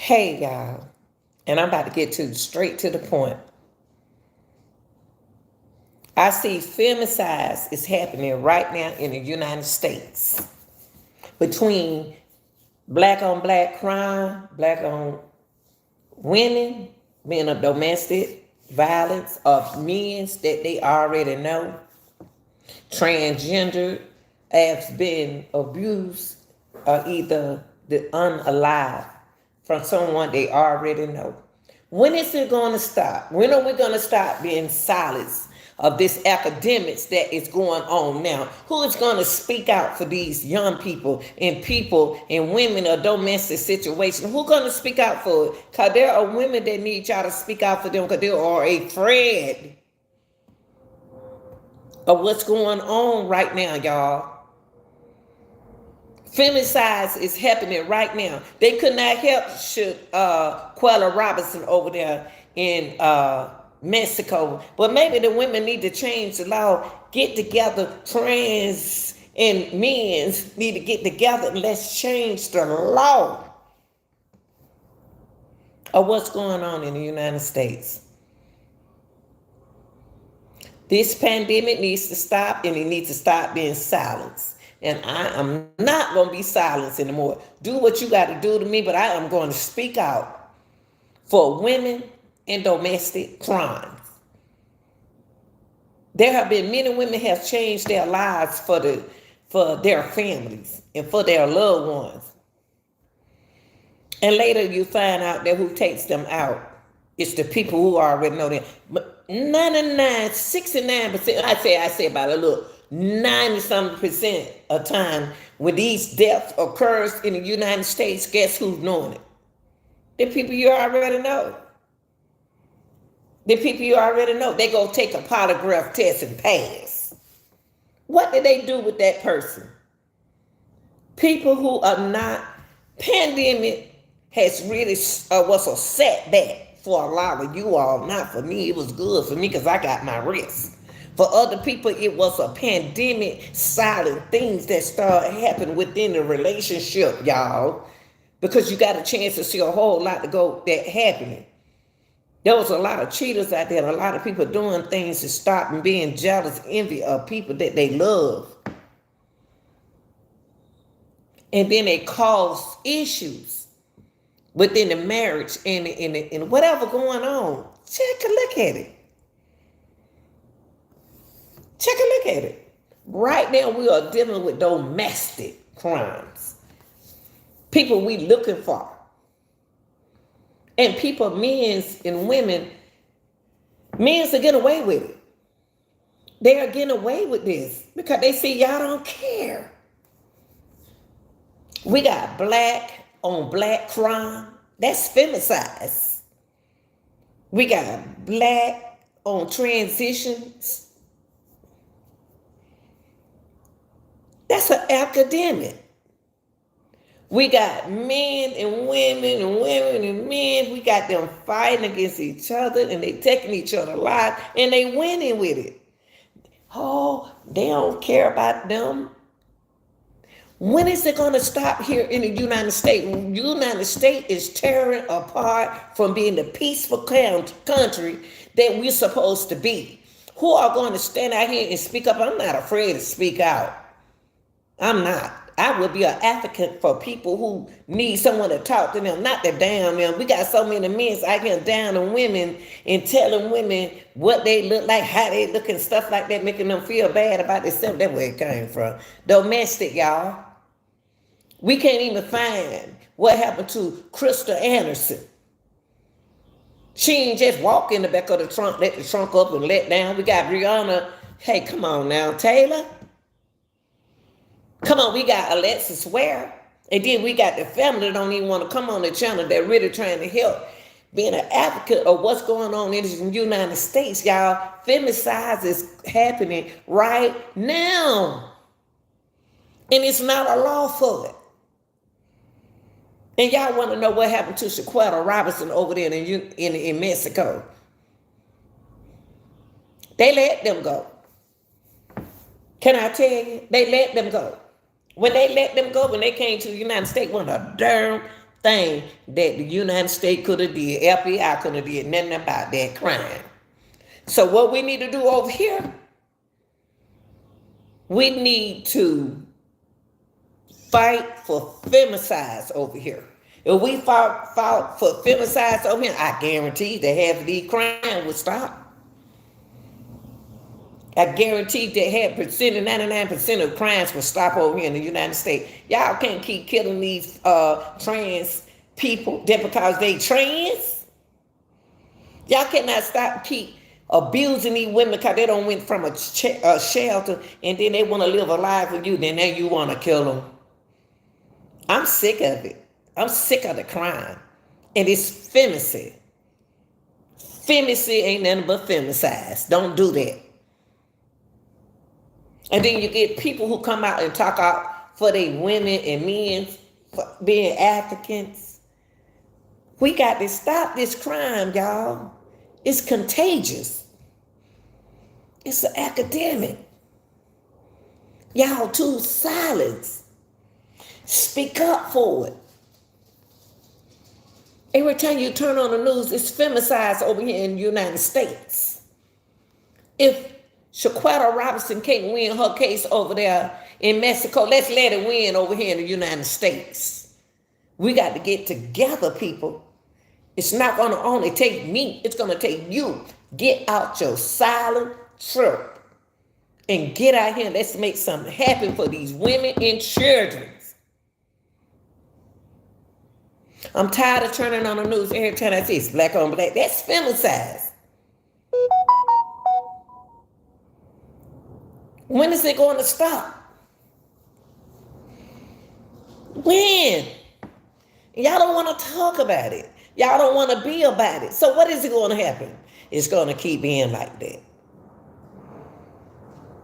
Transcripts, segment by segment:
Hey, y'all, and I'm about to get to straight to the point. I see femicide is happening right now in the United States between black on black crime, black on women, being a domestic violence of men that they already know, transgender has been abused or either the unalive from someone they already know. When is it going to stop? When are we going to stop being silenced of this academics that is going on now? Who is going to speak out for these young people and women of domestic situations? Who's going to speak out for it? Because there are women that need y'all to speak out for them because they are afraid of what's going on right now, y'all. Femicide is happening right now. They could not help should Quella Robinson over there in Mexico. But maybe the women need to change the law. Get together, trans and men's need to get together and let's change the law of what's going on in the United States. This pandemic needs to stop, and it needs to stop being silenced. And I am not going to be silenced anymore. Do what you got to do to me, but I am going to speak out for women in domestic crimes. There have been many women have changed their lives for their families and for their loved ones. And later you find out that who takes them out is the people who already know them. But 69%, I say about a little 90-something% of time when these deaths occurs in the United States, guess who's knowing it? The people you already know. The people you already know. They go take a polygraph test and pass. What did they do with that person? People who are not, pandemic has really was a setback for a lot of you all. Not for me. It was good for me because I got my rest. For other people, it was a pandemic, silent things that started happening within the relationship, y'all. Because you got a chance to see a whole lot to go that happening. There was a lot of cheaters out there, a lot of people doing things to stop and being jealous, envy of people that they love. And then they cause issues within the marriage and whatever going on. Take a look at it. Take a look at it. Right now, we are dealing with domestic crimes. People we looking for. And people, men's and women, men's are getting away with it. They are getting away with this because they see y'all don't care. We got black on black crime. That's femicide. We got black on transitions. That's an academic. We got men and women and women and men. We got them fighting against each other and they taking each other alive and they winning with it. Oh, they don't care about them. When is it going to stop here in the United States? The United States is tearing apart from being the peaceful country that we're supposed to be. Who are going to stand out here and speak up? I'm not afraid to speak out. I'm not. I would be an advocate for people who need someone to talk to them, not to down them. We got so many men out here down on women and telling women what they look like, how they look and stuff like that, making them feel bad about themselves. That's where it came from. Domestic, y'all. We can't even find what happened to Krista Anderson. She ain't just walk in the back of the trunk, let the trunk up and let down. We got Brianna. Hey, come on now, Taylor. Come on, we got Alexis Ware. And then we got the family that don't even want to come on the channel. They're really trying to help. Being an advocate of what's going on in the United States, y'all. Femicide is happening right now. And it's not a law for it. And y'all want to know what happened to Shaquetta Robinson over there in Mexico. They let them go. Can I tell you? They let them go. When they let them go, when they came to the United States, wasn't a darn thing that the United States could have did. FBI could have did nothing about that crime. So what we need to do over here, we need to fight for femicides over here. If we fought for femicides over here, I guarantee that half of these crimes would stop. I guarantee that half percent and 99% of crimes will stop over here in the United States. Y'all can't keep killing these trans people just because they trans. Y'all cannot keep abusing these women because they don't went from a shelter and then they want to live a life with you. Then now you want to kill them. I'm sick of it. I'm sick of the crime. And it's femicide. Femicide ain't nothing but femicides. Don't do that. And then you get people who come out and talk out for their women and men for being Africans. We got to stop this crime, y'all. It's contagious. It's an epidemic. Y'all too silent. Speak up for it. Every time you turn on the news, it's femicides over here in the United States. If Shaquetta Robinson can't win her case over there in Mexico, let's let it win over here in the United States. We got to get together, people. It's not going to only take me. It's going to take you. Get out your silent trip and get out here and let's make something happen for these women and children. I'm tired of turning on the news every time I see it's black on black. That's femicide. When is it going to stop? When? Y'all don't want to talk about it. Y'all don't want to be about it. So what is it going to happen? It's going to keep being like that.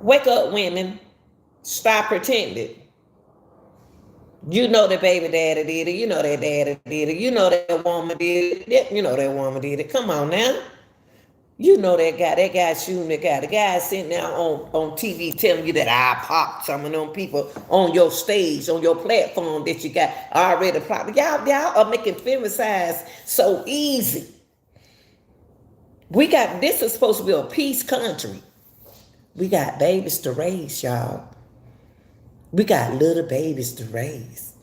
Wake up, women. Stop pretending. You know that baby daddy did it. You know that daddy did it. You know that woman did it. You know that woman did it. Come on now. You know that guy. That guy shooting that guy. The guy sitting there on TV telling you that I popped some of them people on your stage, on your platform that you got already popped. Y'all are making femicides so easy. This is supposed to be a peace country. We got babies to raise, y'all. We got little babies to raise.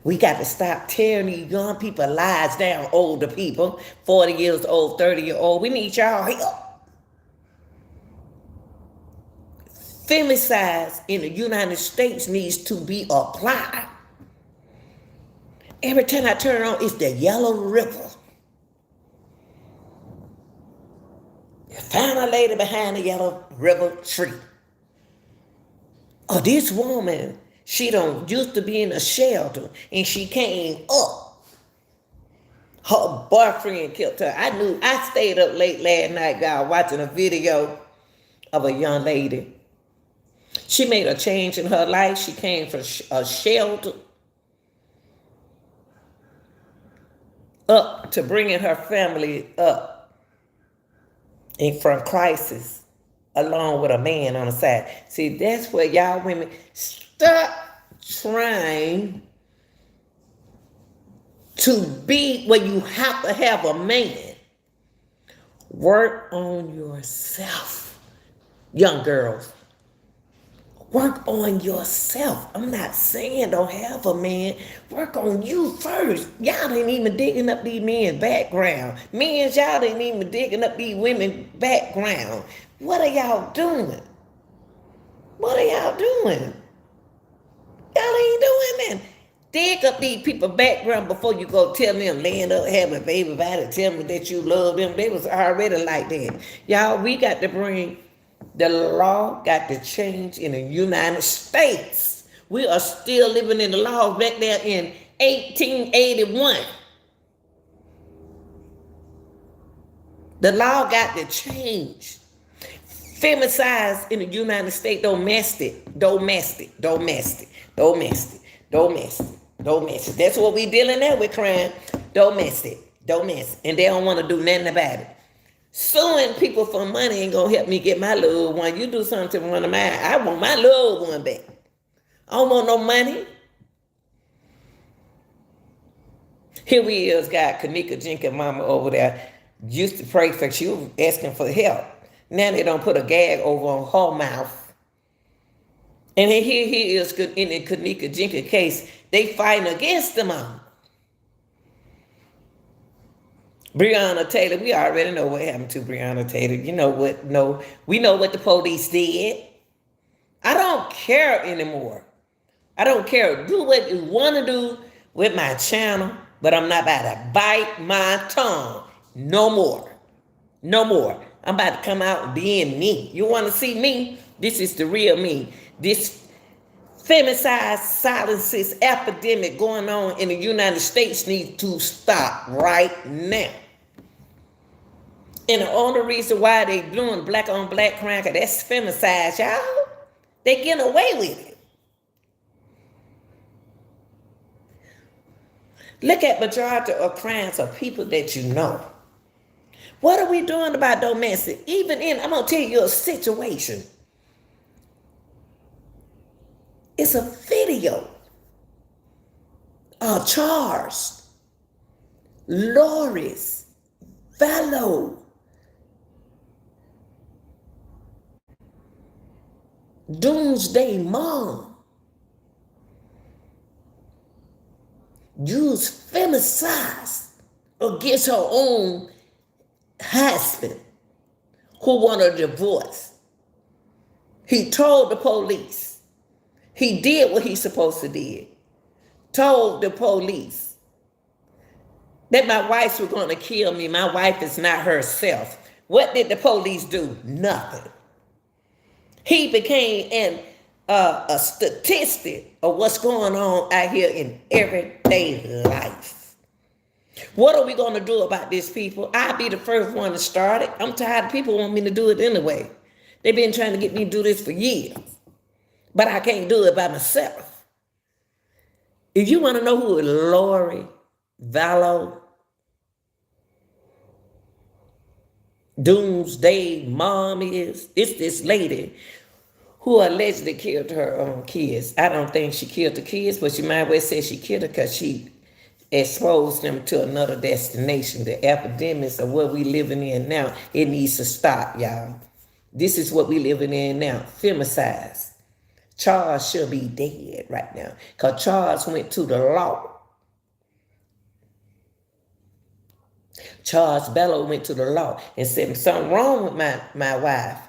We got to stop tearing these young people lives down, older people, 40 years old, 30-year-old. We need y'all help. Femicides in the United States needs to be applied. Every time I turn on, it's the Yellow River. You find a lady behind the Yellow River tree. Oh, this woman, she don't used to be in a shelter and she came up. Her boyfriend killed her. I stayed up late last night, y'all, watching a video of a young lady. She made a change in her life. She came from a shelter up to bringing her family up and from crisis. Along with a man on the side. See, that's where y'all women stop trying to be where you have to have a man. Work on yourself, young girls. Work on yourself. I'm not saying don't have a man. Work on you first. Y'all ain't even digging up these men's background. Men, y'all ain't even digging up these women's background. What are y'all doing? What are y'all doing? Y'all ain't doing that. Dig up these people's background before you go tell them laying up, having a baby about it, tell me that you love them. They was already like that. Y'all, we got to bring, the law got to change in the United States. We are still living in the laws back there in 1881. The law got to change. Femicides in the United States, domestic. That's what we dealing there with crime. Domestic. And they don't want to do nothing about it. Suing people for money ain't gonna help me get my loved one. You do something to one of mine, I want my loved one back. I don't want no money. Here we is got Kanika Jenkins mama over there used to pray for, she was asking for help. Now they don't put a gag over on her mouth. And here he is in the Kanika Jenkins case. They fighting against the mama. Breonna Taylor, we already know what happened to Breonna Taylor. You know what? No, we know what the police did. I don't care anymore. I don't care. Do what you want to do with my channel, but I'm not about to bite my tongue no more. No more. I'm about to come out being me. You want to see me? This is the real me. This femicide silences epidemic going on in the United States needs to stop right now. And the only reason why they doing black on black crime, cause that's femicide, y'all. They getting away with it. Look at majority of crimes of people that you know. What are we doing about domestic? Even in, I'm gonna tell you a situation. It's a video of Charles, Loris, Fellow, Doomsday Mom used femicide against her own husband who wanted a divorce. He told the police. He did what he's supposed to do. Told the police that my wife was going to kill me. My wife is not herself. What did the police do? Nothing. He became a statistic of what's going on out here in everyday life. What are we going to do about this, people? I'll be the first one to start it. I'm tired of people want me to do it anyway. They've been trying to get me to do this for years. But I can't do it by myself. If you want to know who Lori Vallow, Doomsday Mom is, it's this lady who allegedly killed her own kids. I don't think she killed the kids, but she might well say she killed her because she exposed them to another destination. The epidemics of what we living in now, it needs to stop, y'all. This is what we living in now, femicides. Charles should be dead right now because Charles went to the law. Charles Bellow went to the law and said, something wrong with my wife.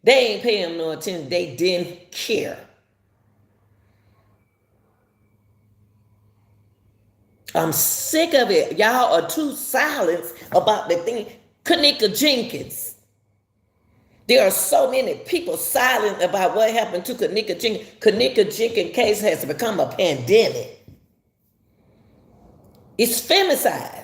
They ain't paying no attention. They didn't care. I'm sick of it. Y'all are too silent about the thing. Kanika Jenkins. There are so many people silent about what happened to Kanika Jenkins. Kanika Jenkins case has become a pandemic. It's femicide.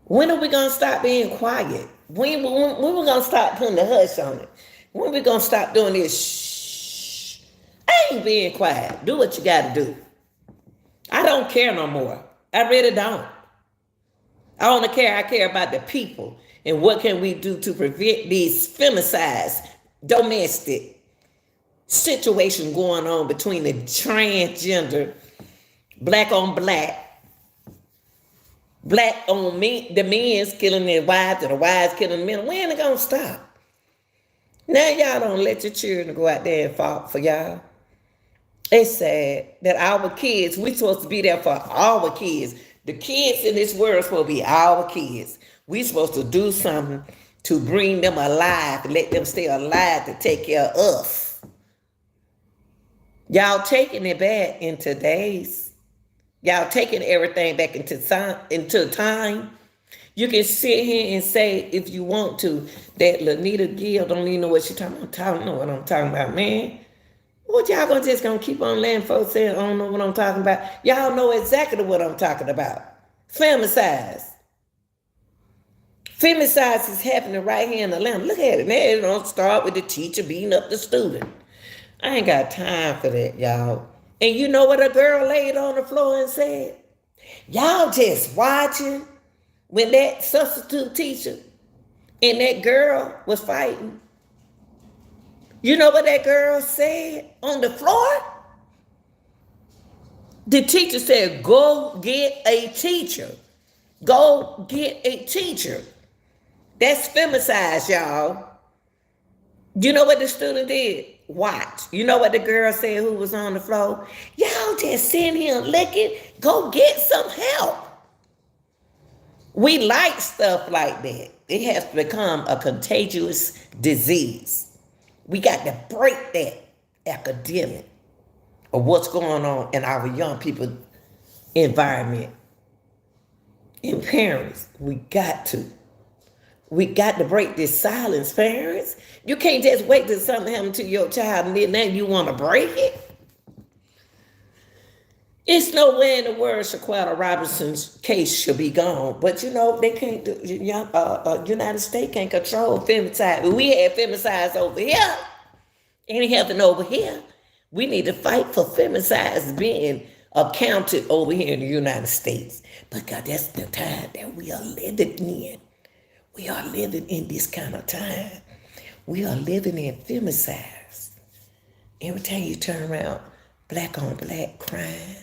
When are we going to stop being quiet? When we going to stop putting the hush on it? When we going to stop doing this? Shh. I ain't being quiet. Do what you got to do. I don't care no more. I really don't. I only care. I care about the people. And what can we do to prevent these femicides, domestic situation going on between the transgender, black on black, black on me, the men's killing their wives and the wives killing the men. When are they going to stop? Now y'all don't let your children go out there and fight for y'all. It's sad that our kids, we're supposed to be there for our kids. The kids in this world are supposed to be our kids. We're supposed to do something to bring them alive, to let them stay alive, to take care of us. Y'all taking it back in today's. Y'all taking everything back into time. You can sit here and say, if you want to, that Lanita Gill don't even know what she's talking about. I don't know what I'm talking about, man. What y'all gonna keep on letting folks say, I don't know what I'm talking about? Y'all know exactly what I'm talking about. Femicides. Femicides is happening right here in Atlanta. Look at it. Now it don't start with the teacher beating up the student. I ain't got time for that, y'all. And you know what a girl laid on the floor and said? Y'all just watching when that substitute teacher and that girl was fighting. You know what that girl said on the floor? The teacher said, go get a teacher. Go get a teacher. That's femicide, y'all. You know what the student did? Watch. You know what the girl said who was on the floor? Y'all just sitting here licking. Go get some help. We like stuff like that. It has become a contagious disease. We got to break that epidemic of what's going on in our young people environment. And parents, we got to. We got to break this silence, parents. You can't just wait till something happens to your child and then you want to break it. It's nowhere in the world Shaquata Robinson's case should be gone. But you know, they can't do, United States can't control femicide. We had femicides over here. Ain't happening over here. We need to fight for femicides being accounted over here in the United States. But God, that's the time that we are living in. We are living in this kind of time. We are living in femicides. Every time you turn around, black on black crime.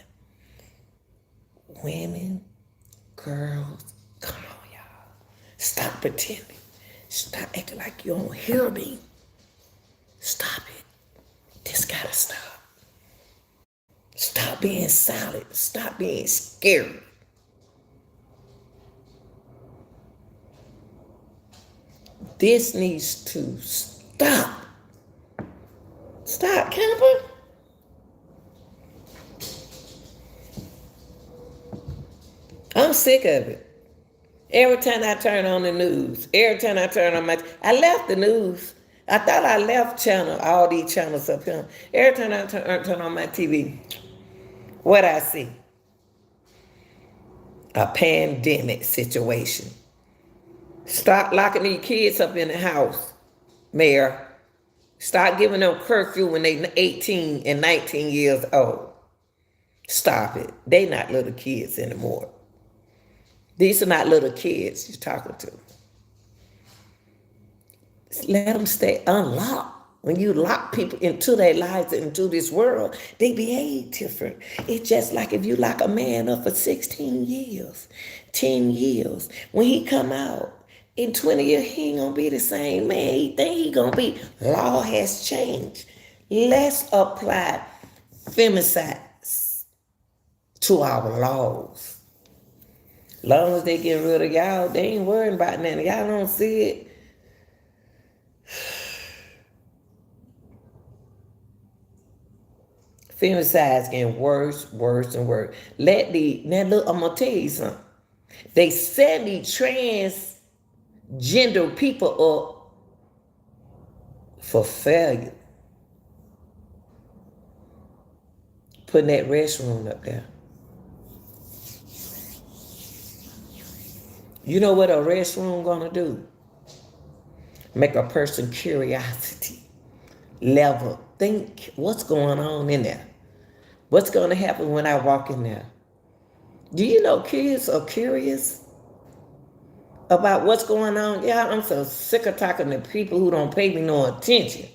Women, girls, come on, y'all. Stop pretending. Stop acting like you don't hear me. Stop it. This gotta stop. Stop being silent. Stop being scared. This needs to stop. Stop, Camper. I'm sick of it. Every time I turn on the news, every time I turn on I left the news. I thought I left all these channels up here. Every time I turn on my TV, what I see? A pandemic situation. Stop locking these kids up in the house, Mayor. Stop giving them curfew when they 18 and 19 years old. Stop it. They not little kids anymore. These are not little kids you're talking to. Let them stay unlocked. When you lock people into their lives, into this world, they behave different. It's just like if you lock a man up for 16 years, 10 years. When he come out, in 20 years, he ain't going to be the same man. He think he going to be. Law has changed. Let's apply femicides to our laws. Long as they get rid of y'all, they ain't worrying about nothing. Y'all don't see it. Femicides getting worse, worse, and worse. Now look, I'm gonna tell you something. They send these transgender people up for failure. Putting that restroom up there. You know what a restroom gonna do? Make a person curiosity level. Think what's going on in there. What's gonna happen when I walk in there? Do you know kids are curious about what's going on? Yeah, I'm so sick of talking to people who don't pay me no attention.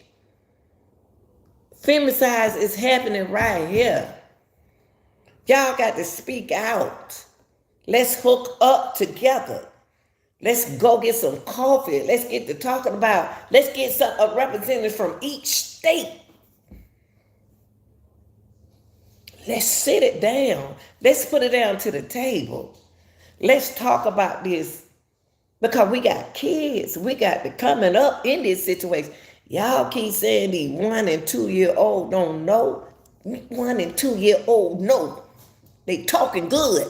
Femicide is happening right here. Y'all got to speak out. Let's hook up together. Let's go get some coffee. Let's get to talking about, let's get a representative from each state. Let's sit it down. Let's put it down to the table. Let's talk about this because we got kids. We got to coming up in this situation. Y'all keep saying these 1 and 2 year old don't know. 1 and 2 year old know. They talking good.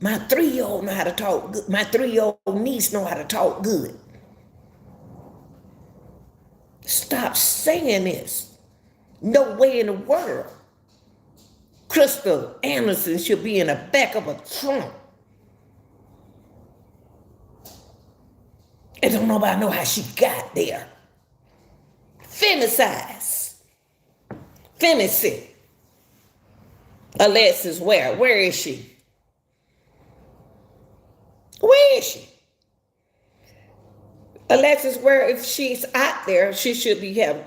My 3-year-old know how to talk good. My 3-year-old niece know how to talk good. Stop saying this. No way in the world. Crystal Anderson should be in the back of a trunk. And don't nobody know how she got there. Femicides. Femicide. Alexis, where? Where is she? Where is she? Alexis, where if she's out there, she should be having.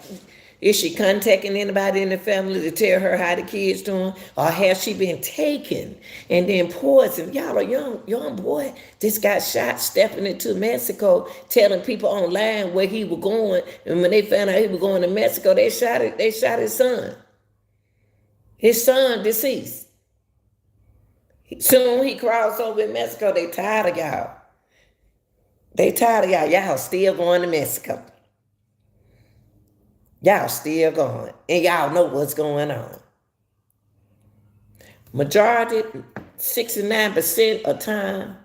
Is she contacting anybody in the family to tell her how the kids doing? Or has she been taken and then poisoned? Y'all, a young boy just got shot stepping into Mexico, telling people online where he was going. And when they found out he was going to Mexico, they shot his son. His son deceased. Soon he crossed over in Mexico. They tired of y'all. They tired of y'all. Y'all still going to Mexico. Y'all still going. And y'all know what's going on. Majority, 69% of time,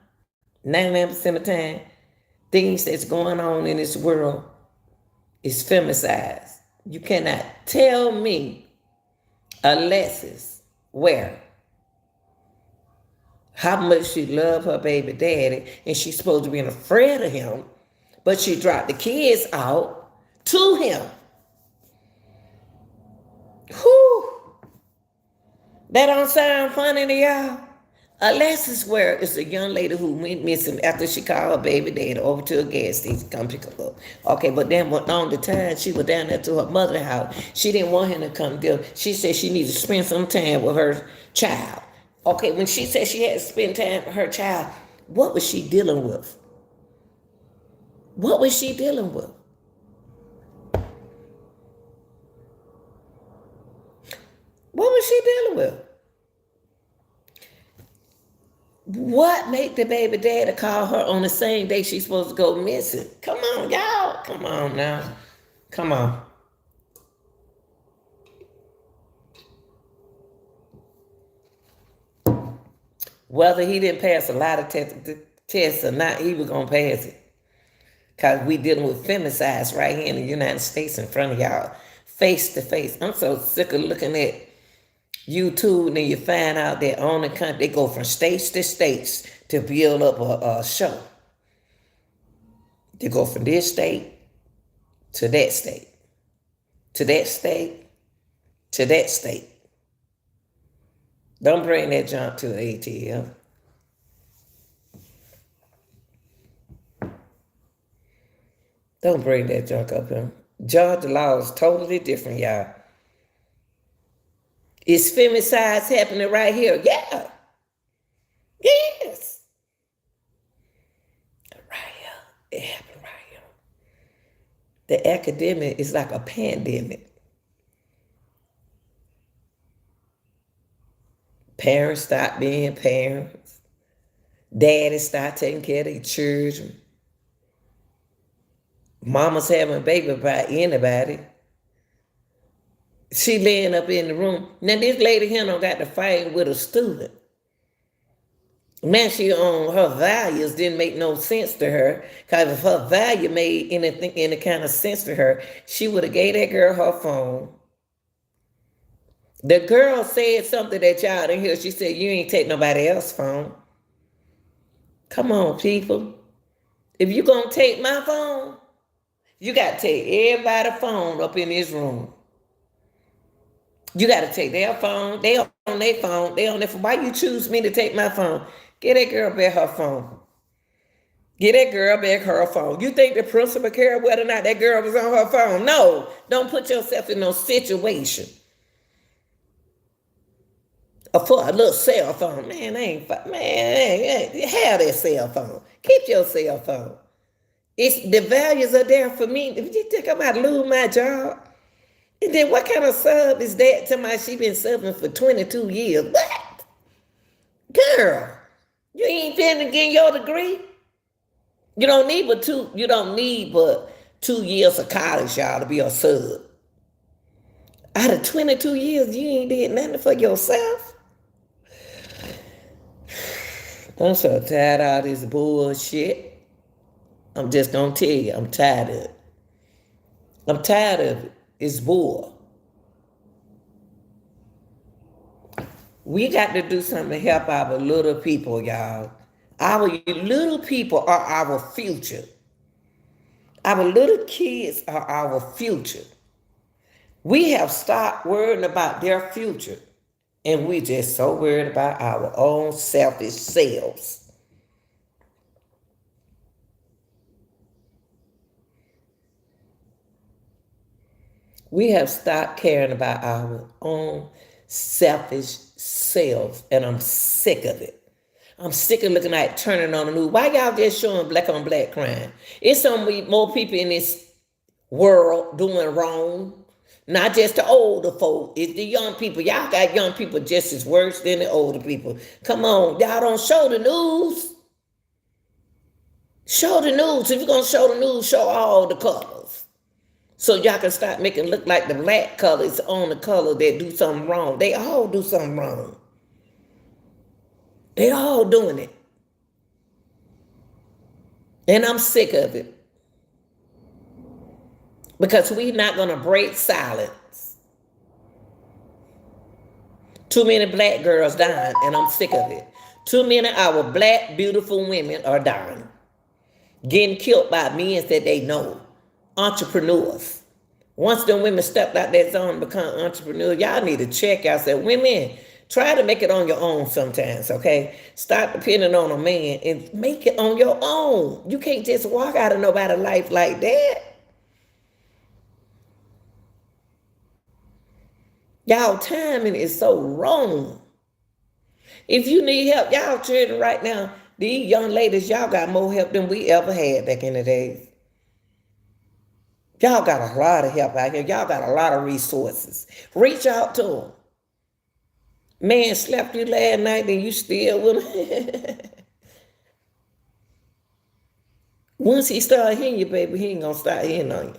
99% of time, things that's going on in this world is femicide. You cannot tell me Alexis where, how much she loved her baby daddy, and she's supposed to be afraid of him, but she dropped the kids out to him. Whew. That don't sound funny to y'all? Alexis Ware is a young lady who went missing after she called her baby daddy over to a gas station, come pick her up. Okay, but then on the time she was down there to her mother's house, she didn't want him to come there. She said she needed to spend some time with her child. Okay, when she said she had to spend time with her child, what was she dealing with? What was she dealing with? What was she dealing with? What made the baby daddy call her on the same day she's supposed to go missing? Come on, y'all. Come on now. Come on. Whether he didn't pass a lot of tests or not, he was going to pass it. Because we dealing with femicides right here in the United States in front of y'all, face to face. I'm so sick of looking at YouTube, and then you find out that on the country, they go from states to states to build up a show. They go from this state to that state, to that state, to that state. Don't bring that junk to the ATL. Don't bring that junk up here. Georgia law is totally different, y'all. Is femicides happening right here? Yeah. Yes. Right here. It happened right here. The epidemic is like a pandemic. Parents stop being parents. Daddies start taking care of their children. Mama's having a baby by anybody. She laying up in the room. Now this lady here don't got to fight with a student. Now she on her values didn't make no sense to her. Because if her value made any kind of sense to her, she would have gave that girl her phone. The girl said something that y'all didn't hear. She said, you ain't take nobody else's phone. Come on, people. If you gonna take my phone, you got to take everybody's phone up in this room. You got to take their phone. They on their phone. They on their phone. Why you choose me to take my phone? Get that girl back her phone. Get that girl back her phone. You think the principal cared whether or not that girl was on her phone? No. Don't put yourself in no situation. Or for a little cell phone. Man, have that cell phone. Keep your cell phone. The values are there for me. If you think I'm about to lose my job, and then what kind of sub is that? Somebody she been subbing for 22 years. What? Girl, you ain't finna get your degree. You don't need but 2 years of college, y'all, to be a sub. Out of 22 years, you ain't did nothing for yourself. I'm so tired of all this bullshit. I'm just gonna tell you, I'm tired of it. I'm tired of it. It's bull. We got to do something to help our little people, y'all. Our little people are our future. Our little kids are our future. We have stopped worrying about their future, and we just so worried about our own selfish selves. We have stopped caring about our own selfish selves, and I'm sick of it. I'm sick of looking at turning on the news. Why y'all just showing black on black crime? It's some more people in this world doing wrong. Not just the older folk, it's the young people. Y'all got young people just as worse than the older people. Come on, y'all don't show the news. Show the news. If you're going to show the news, show all the colors. So y'all can start making it look like the black color is on the color that do something wrong. They all do something wrong. They all doing it. And I'm sick of it. Because we're not going to break silence. Too many black girls dying, and I'm sick of it. Too many of our black, beautiful women are dying. Getting killed by men that they know. Entrepreneurs. Once them women stepped out that zone and become entrepreneurs, y'all need to check yourself. Women, try to make it on your own sometimes, okay? Stop depending on a man and make it on your own. You can't just walk out of nobody's life like that. Y'all timing is so wrong. If you need help, y'all children right now, these young ladies, y'all got more help than we ever had back in the days. Y'all got a lot of help out here. Y'all got a lot of resources. Reach out to them. Man slept you last night and you still with him. Once he start hitting you, baby, he ain't gonna start hitting on you.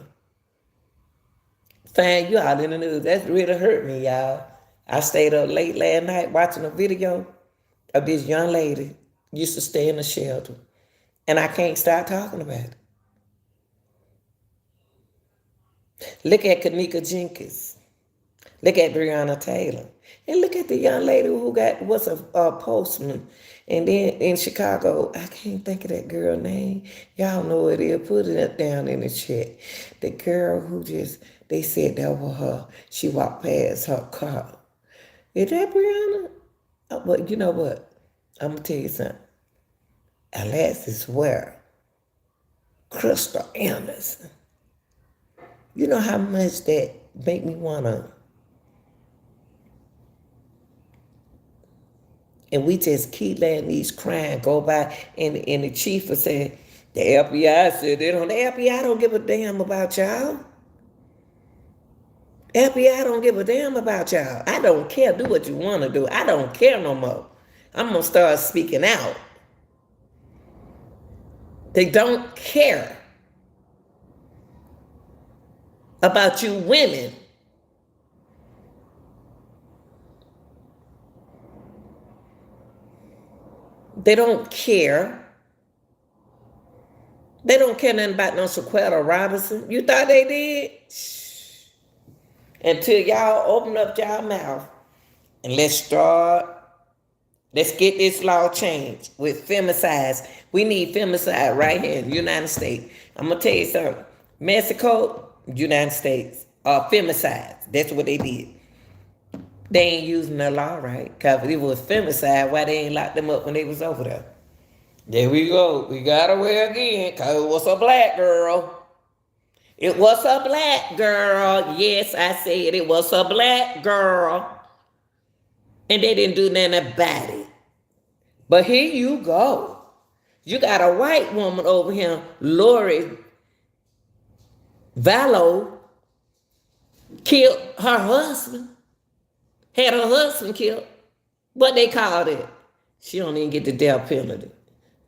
Find you out in the news. That's really hurt me, y'all. I stayed up late last night watching a video of this young lady used to stay in a shelter. And I can't stop talking about it. Look at Kanika Jenkins. Look at Breonna Taylor. And look at the young lady who was a postman. And then in Chicago, I can't think of that girl name. Y'all know it is. Put it down in the chat. The girl who they said that was her. She walked past her car. Is that Breonna? But you know what? I'm going to tell you something. Alexis Ware, Crystal Anderson. You know how much that make me want to. And we just keep letting these crimes go by. And the chief will say, the FBI said they don't. The FBI don't give a damn about y'all. FBI don't give a damn about y'all. I don't care. Do what you want to do. I don't care no more. I'm going to start speaking out. They don't care about you women. They don't care. They don't care nothing about no Shaquetta Robinson. You thought they did? Shh. Until y'all open up y'all mouth and let's get this law changed with femicides. We need femicide right here in the United States. I'm going to tell you something. Mexico, United States, femicides. That's what they did. They ain't using the law right. Because if it was femicide, why they ain't locked them up when they was over there? There we go. We got away again because it was a black girl. It was a black girl. Yes, I said it was a black girl. And they didn't do nothing about it. But here you go. You got a white woman over here, Lori Vallow, killed her husband. Had her husband killed. What they called it? She don't even get the death penalty.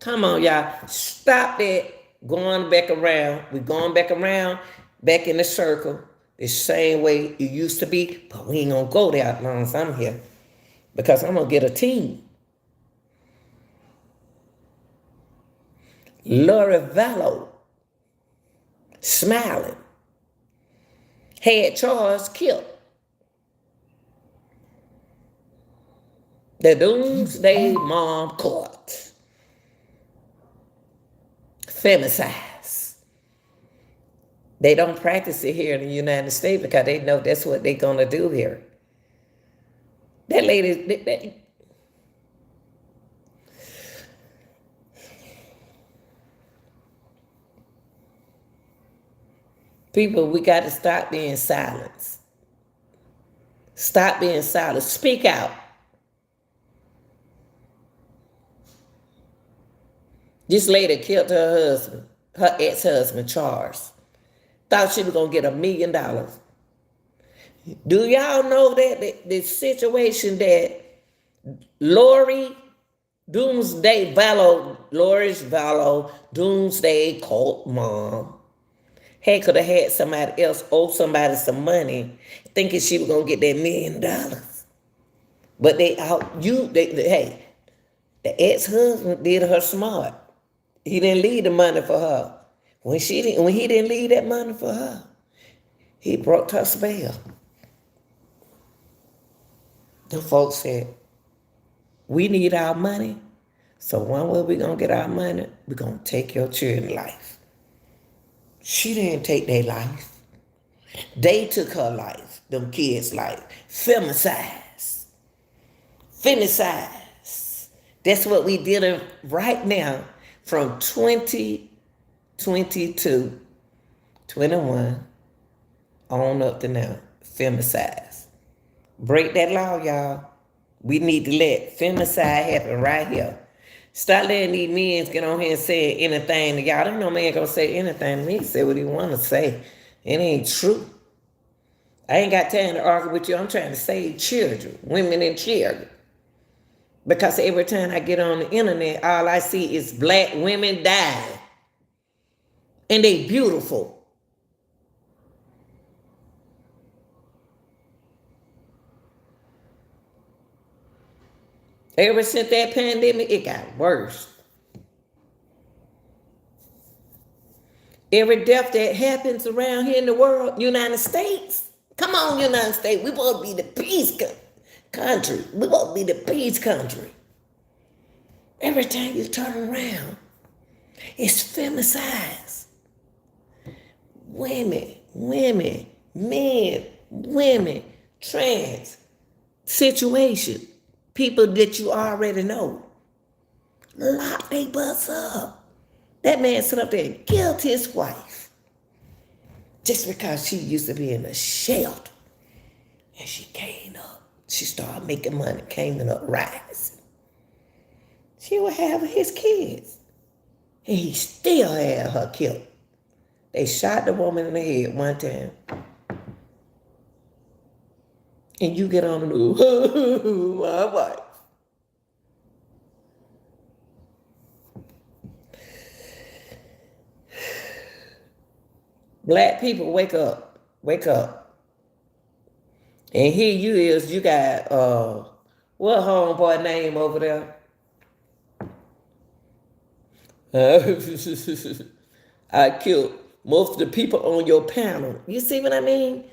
Come on, y'all. Stop that. Going back around. We're going back around, back in the circle, the same way it used to be. But we ain't going to go there as long as I'm here. Because I'm going to get a team. Lori Vallow, smiling, had Charles killed. The Doomsday Mom Court. Femicides. They don't practice it here in the United States because they know that's what they're going to do here. That lady, People, we got to stop being silent. Stop being silent. Speak out. This lady killed her husband, her ex-husband, Charles. Thought she was going to get $1 million. Do y'all know that the situation that Lori's Vallow, Doomsday Cult mom, could have had somebody else owe somebody some money, thinking she was gonna get that $1 million. But the ex-husband did her smart. He didn't leave the money for her. When he didn't leave that money for her, he broke her spell. The folks said, we need our money, so one way we're going to get our money, we're going to take your children's life. She didn't take their life. They took her life, them kids' life. Femicides. That's what we dealing right now from 2022, 21, on up to now. Femicides. Break that law, y'all. We need to let femicide happen right here. Stop letting these men get on here and say anything to y'all. There's no man gonna say anything to me. Say what he wanna say. It ain't true. I ain't got time to argue with you. I'm trying to save children, women and children. Because every time I get on the internet, all I see is black women dying. And they beautiful. Ever since that pandemic, it got worse. Every death that happens around here in the world, United States, come on, United States, we supposed to be the peace country. We supposed to be the peace country. Every time you turn around, it's femicides. Women, men, trans, situation. People that you already know. Lock they butts up. That man sit up there and killed his wife. Just because she used to be in a shelter. And she came up. She started making money, came up rising. She would have his kids. And he still had her killed. They shot the woman in the head one time. And you get on the news, my wife. Black people, wake up. And here you got, what homeboy name over there? I killed most of the people on your panel. You see what I mean?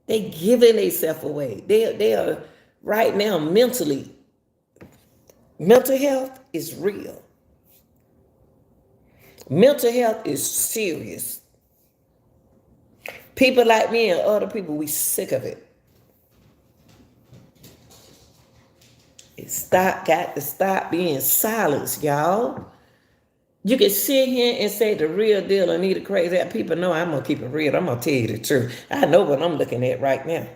They giving themselves away. They are right now mentally. Mental health is real. Mental health is serious. People like me and other people, we sick of it. Got to stop being silenced, y'all. You can sit here and say the real deal and need a crazy. People know I'm going to keep it real. I'm going to tell you the truth. I know what I'm looking at right now.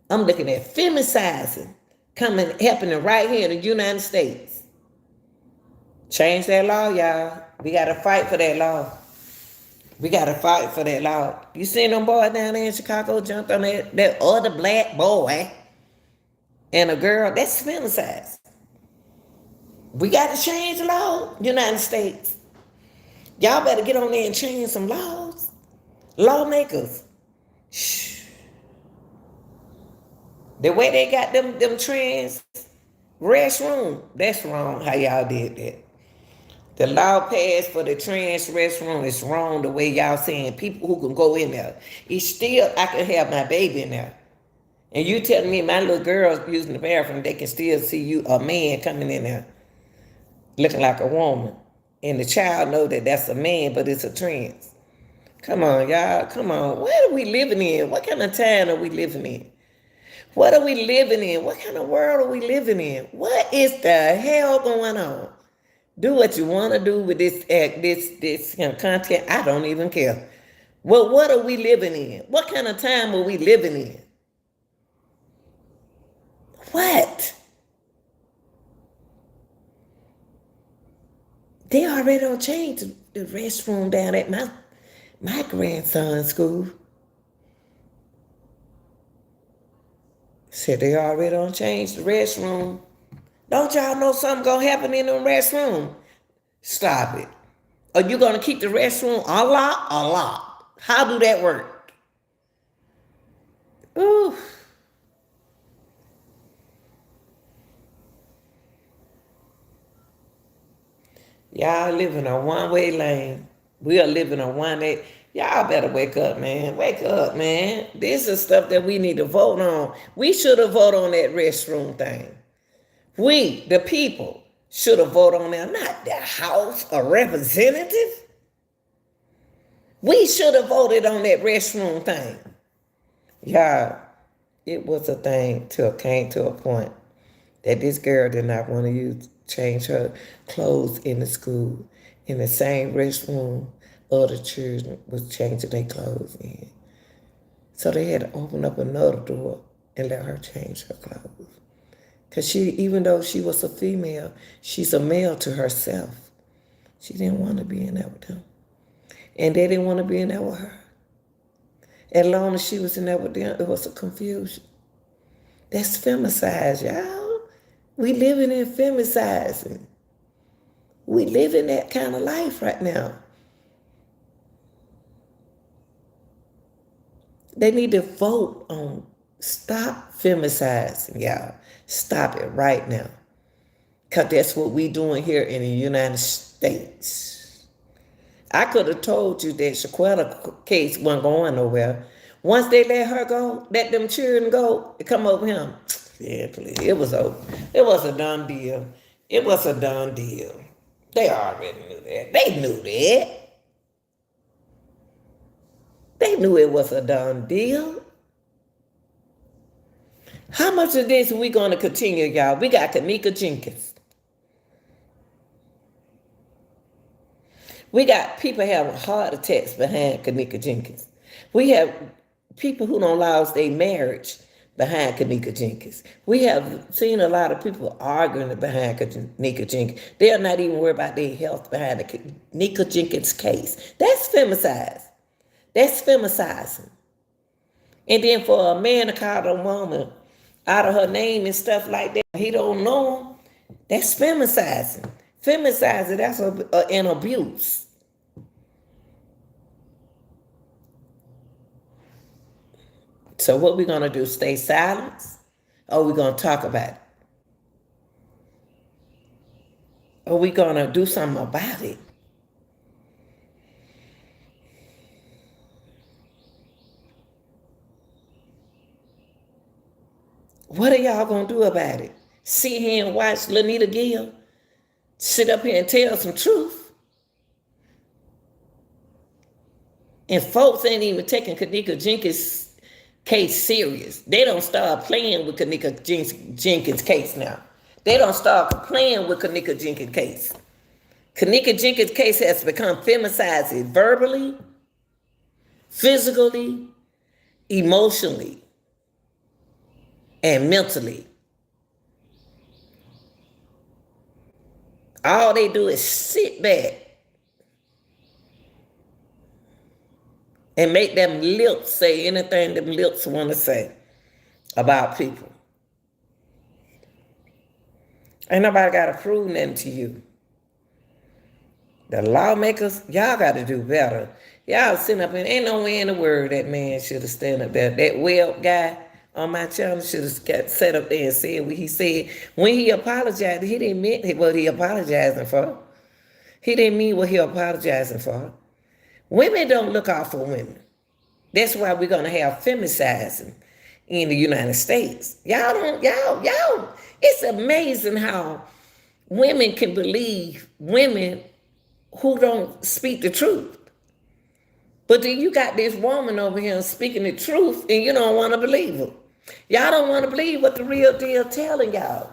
I'm looking at femiciding happening right here in the United States. Change that law, y'all. We got to fight for that law. You seen them boys down there in Chicago jumped on that other black boy and a girl? That's femicide. We got to change the law, United States. Y'all better get on there and change some laws. Lawmakers. Shh. The way they got them trans restroom, that's wrong how y'all did that. The law passed for the trans restroom is wrong the way y'all saying people who can go in there. It's still, I can have my baby in there. And you telling me my little girl's using the bathroom, they can still see you, a man coming in there looking like a woman. And the child know that that's a man, but it's a trans. Come on, y'all. Come on. What are we living in? What kind of time are we living in? What are we living in? What kind of world are we living in? What is the hell going on? Do what you want to do with this content. I don't even care. Well, what are we living in? What kind of time are we living in? What? They already don't change the restroom down at my grandson's school. Said they already don't change the restroom. Don't y'all know something gonna happen in the restroom? Stop it. Are you gonna keep the restroom unlocked? Unlocked. How do that work? Ooh. Y'all live in a one-way lane. We are living a one-way. Y'all better wake up, man. Wake up, man. This is stuff that we need to vote on. We should have voted on that restroom thing. We, the people, should have voted on that, not the House of Representatives. We should have voted on that restroom thing. Y'all, it was a thing till it came to a point that this girl did not want to change her clothes in the school in the same restroom other children was changing their clothes in. So they had to open up another door and let her change her clothes. Because she, even though she was a female, she's a male to herself. She didn't want to be in there with them. And they didn't want to be in there with her. As long as she was in there with them, it was a confusion. That's femicide, y'all. We living in femicide. We live in that kind of life right now. They need to vote on stop femiciding, y'all. Stop it right now. Because that's what we doing here in the United States. I could have told you that Shaquetta case wasn't going nowhere. Once they let her go, let them children go, it come over him. Yeah, please. It was over. It was a done deal. It was a done deal. They already knew that. They knew that. They knew it was a done deal. How much of this are we going to continue, y'all? We got Kanika Jenkins. We got people having heart attacks behind Kanika Jenkins. We have people who don't lose their marriage behind Kanika Jenkins. We have seen a lot of people arguing behind Kanika Jenkins. They're not even worried about their health behind the Kanika Jenkins case. That's femicide. That's femicizing. And then for a man to call a woman out of her name and stuff like that, he don't know him, that's femicizing. Femicizing, that's an abuse. So what we going to do, stay silent? Or we going to talk about it? Or we going to do something about it? What are y'all going to do about it? Sit here and watch Lanita Gill sit up here and tell some truth? And folks ain't even taking Kanika Jenkins' case serious. They don't start playing with Kanika Jenkins' case now. They don't start playing with Kanika Jenkins' case. Kanika Jenkins' case has become femicized verbally, physically, emotionally, and mentally. All they do is sit back and make them lips say anything them lips want to say about people. Ain't nobody got to prove nothing to you. The lawmakers, y'all got to do better. Y'all sitting up and ain't no way in the world that man should have stand up there. That Webb guy on my channel should have got set up there and said what he said. When he apologized, he didn't mean what he apologizing for. He didn't mean what he apologizing for. Women don't look out for women. That's why we're going to have femicide in the United States. Y'all, it's amazing how women can believe women who don't speak the truth. But then you got this woman over here speaking the truth and you don't want to believe her. Y'all don't want to believe what the real deal telling y'all.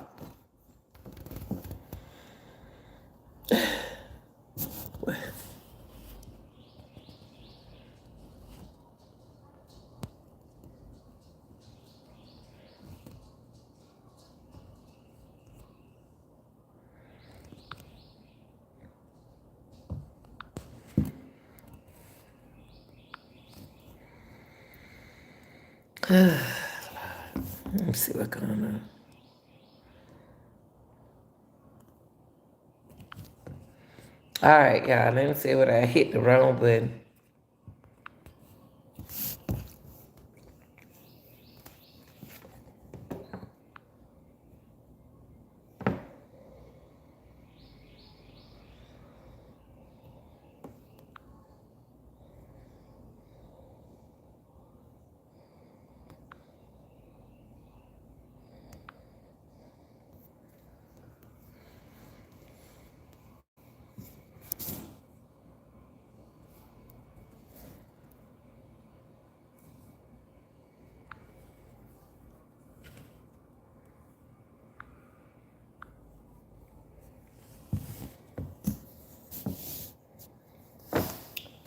Let me see what's going on. All right, y'all. Let me see what I hit the wrong button.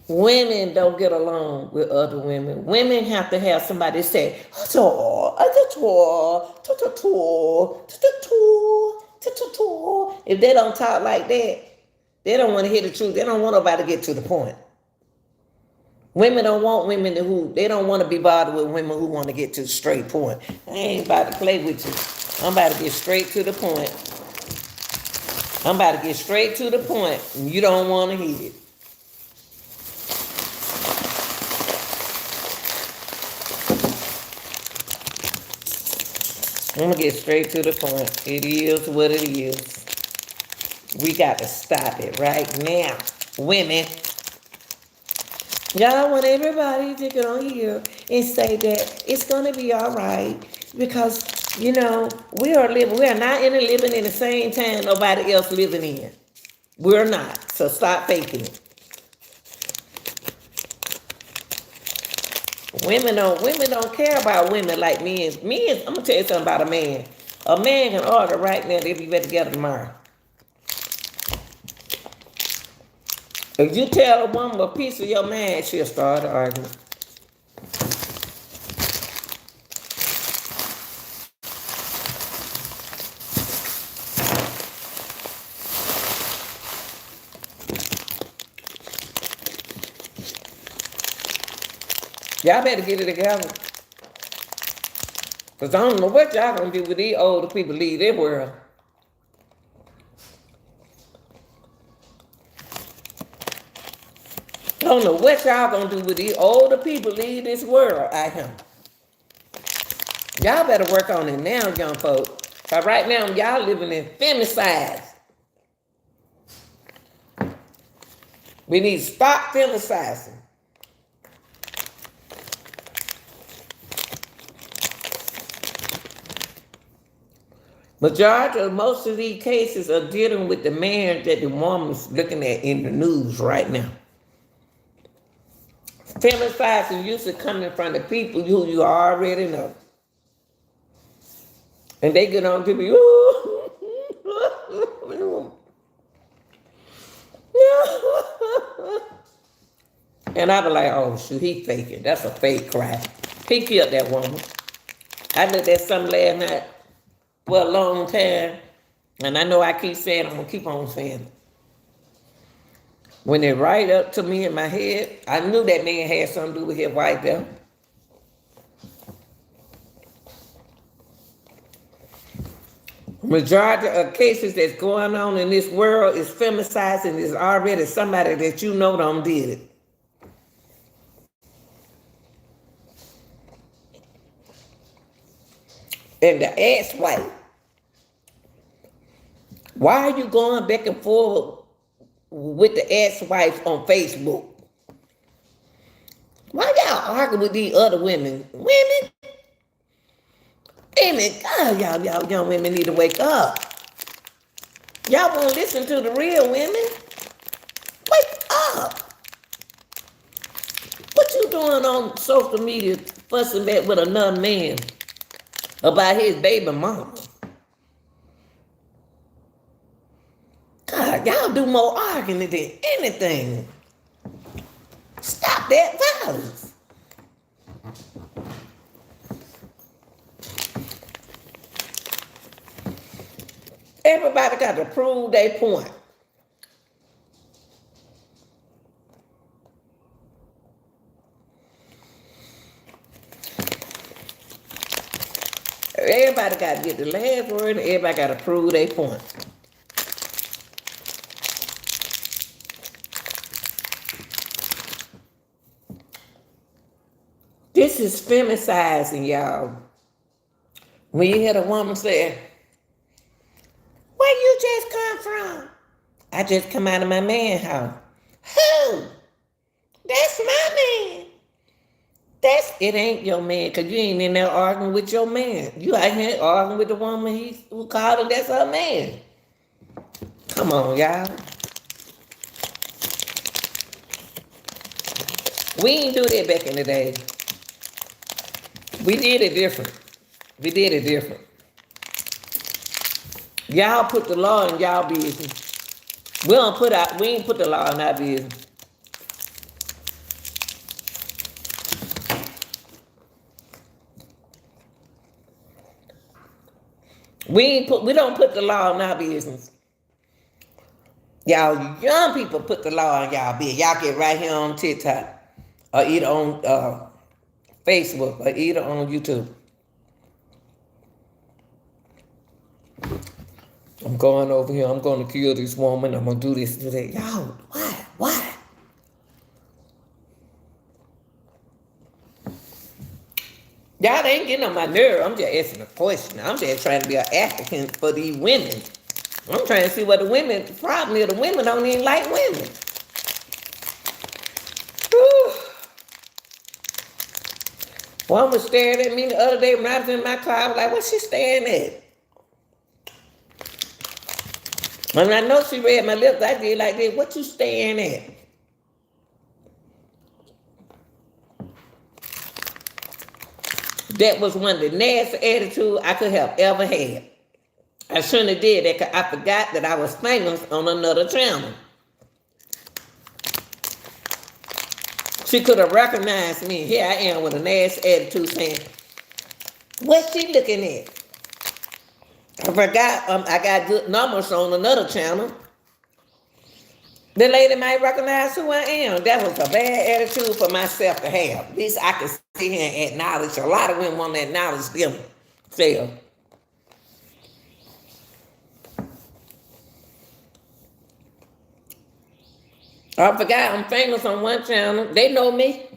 Women don't get along with other women. Women have to have somebody say, if they don't talk like that, they don't want to hear the truth. They don't want nobody to get to the point. Women don't want women they don't want to be bothered with women who want to get to the straight point. I ain't about to play with you. I'm about to get straight to the point. I'm about to get straight to the point, and you don't want to hear it. I'm going to get straight to the point. It is what it is. We got to stop it right now. Women. Y'all want everybody to get on here and say that it's going to be all right. Because, we are not living in the same time nobody else living in. We're not. So stop faking it. Women don't care about women like men. Men, I'm gonna tell you something about a man. A man can argue right now, they'll be ready together tomorrow. If you tell a woman a piece of your man, she'll start an argument. Y'all better get it together. Because I don't know what y'all gonna do with these older people leave their world. I don't know what y'all gonna do with these older people leave this world out here. Y'all better work on it now, young folks. Because right now, y'all living in femicide. We need to stop femiciding. Majority of most of these cases are dealing with the man that the woman's looking at in the news right now. Femicide is usually coming from the people who you already know. And they get on to be, and I be like, oh shoot, he faking. That's a fake cry. He killed that woman. I looked at something last night for a long time, and I know I keep saying, I'm gonna keep on saying it. When it right up to me in my head, I knew that man had something to do with his wife there. Majority of cases that's going on in this world is femicide, and it's already somebody that you know done did it. And the ex-wife. Why are you going back and forth with the ex-wife on Facebook? Why y'all arguing with these other women? Women, God, y'all young women need to wake up. Y'all won't listen to the real women. Wake up. What you doing on social media fussing back with another man about his baby mama? God, y'all do more arguing than anything. Stop that violence. Everybody got to prove their point. Everybody got to get the last word, and everybody got to prove their point. This is femiciding, y'all. When you hear a woman say, "Where you just come from?" "I just come out of my man's house." "Who?" "That's my man." It ain't your man, because you ain't in there arguing with your man. You out here arguing with the woman who called her, that's her man. Come on, y'all. We ain't do that back in the day. We did it different. Y'all put the law in y'all business. We ain't put the law in our business. We don't put the law in our business. Y'all young people put the law in y'all business. Y'all get right here on TikTok or either on Facebook or either on YouTube. I'm going over here. I'm going to kill this woman. I'm going to do this, do that. Y'all, why? Y'all ain't getting on my nerve. I'm just asking a question. I'm just trying to be an advocate for these women. I'm trying to see what the problem is. The women don't even like women. Whew. One was staring at me the other day when I was in my car. I was like, what's she staring at? And I know she read my lips. I did like this. What you staring at? That was one of the nastiest attitudes I could have ever had. I shouldn't have did that because I forgot that I was famous on another channel. She could have recognized me. Here I am with a nasty attitude saying, what's she looking at? I forgot I got good numbers on another channel. The lady might recognize who I am. That was a bad attitude for myself to have. At least I can sit here and acknowledge. A lot of women want to acknowledge themselves. I forgot I'm famous on one channel. They know me.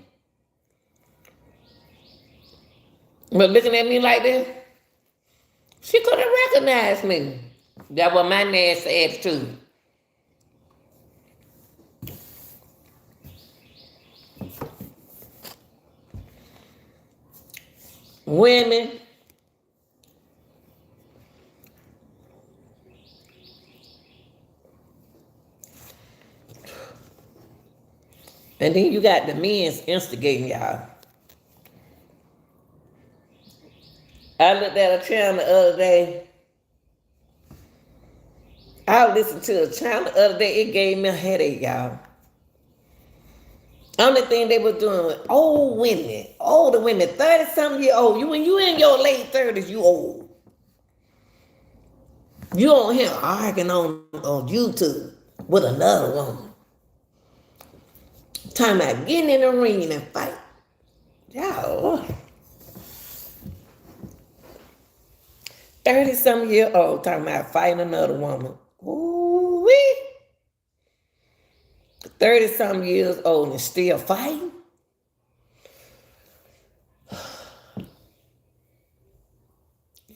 But looking at me like this, she could have recognized me. That was my nasty attitude. Women, and then you got the men's instigating y'all. I looked at a channel the other day. I listened to a channel the other day. It gave me a headache, y'all. Only thing they were doing was older women, 30-something years old. When you in your late 30s, you old. You on here arguing on YouTube with another woman. Talking about getting in the ring and fight. Y'all. 30-something years old talking about fighting another woman. Ooh-wee. 30-something years old and still fighting?